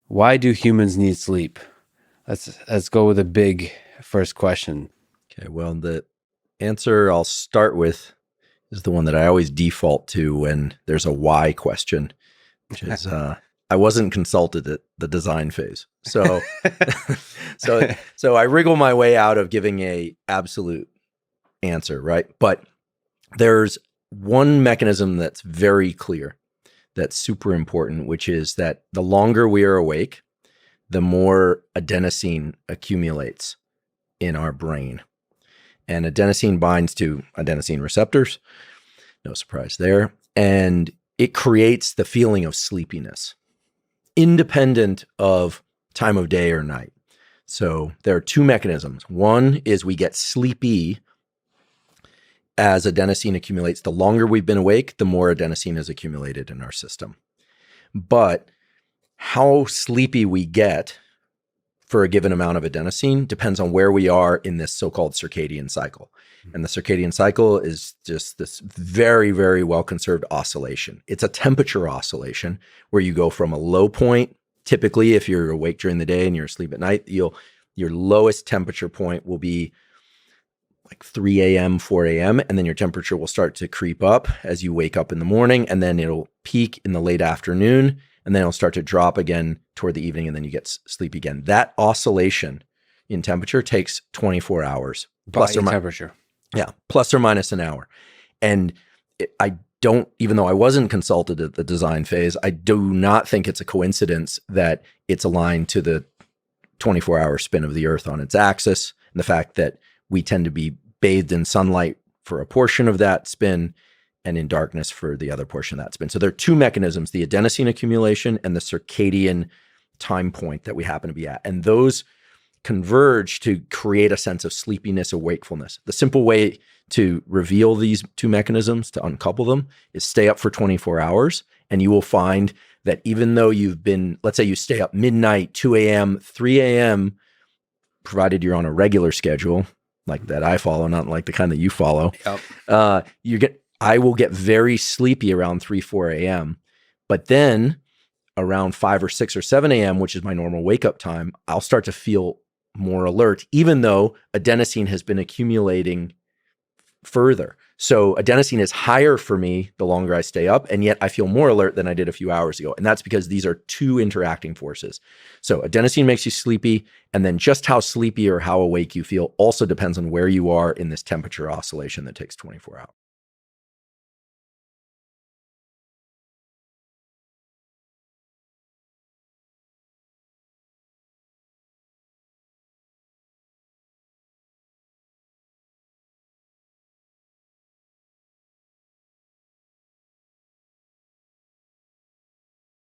Why do humans need sleep? Let's go with a big first question. Okay, well, the answer I'll start with is the one that I always default to when there's a why question, which is I wasn't consulted at the design phase. So so I wriggle my way out of giving a absolute answer, right? But there's one mechanism that's very clear, that's super important, which is that the longer we are awake, the more adenosine accumulates in our brain. And adenosine binds to adenosine receptors. No surprise there. And it creates the feeling of sleepiness, independent of time of day or night. So there are two mechanisms. One is we get sleepy as adenosine accumulates. The longer we've been awake, the more adenosine is accumulated in our system. But how sleepy we get for a given amount of adenosine depends on where we are in this so-called circadian cycle. And the circadian cycle is just this very, very well-conserved oscillation. It's a temperature oscillation where you go from a low point. Typically, if you're awake during the day and you're asleep at night, your lowest temperature point will be like 3 a.m., 4 a.m., and then your temperature will start to creep up as you wake up in the morning, and then it'll peak in the late afternoon, and then it'll start to drop again toward the evening, and then you get sleepy again. That oscillation in temperature takes 24 hours. Plus or minus temperature. Yeah, plus or minus an hour. And I don't, even though I wasn't consulted at the design phase, I do not think it's a coincidence that it's aligned to the 24-hour spin of the Earth on its axis, and the fact that we tend to be bathed in sunlight for a portion of that spin and in darkness for the other portion of that spin. So there are two mechanisms, the adenosine accumulation and the circadian time point that we happen to be at. And those converge to create a sense of sleepiness or wakefulness. The simple way to reveal these two mechanisms, to uncouple them, is stay up for 24 hours. And you will find that even though you've been, let's say you stay up midnight, 2 a.m., 3 a.m., provided you're on a regular schedule, like that I follow, not like the kind that you follow, Yep. I will get very sleepy around 3, 4 a.m. But then around 5 or 6 or 7 a.m., which is my normal wake up time, I'll start to feel more alert, even though adenosine has been accumulating further. So adenosine is higher for me the longer I stay up, and yet I feel more alert than I did a few hours ago. And that's because these are two interacting forces. So adenosine makes you sleepy, and then just how sleepy or how awake you feel also depends on where you are in this temperature oscillation that takes 24 hours.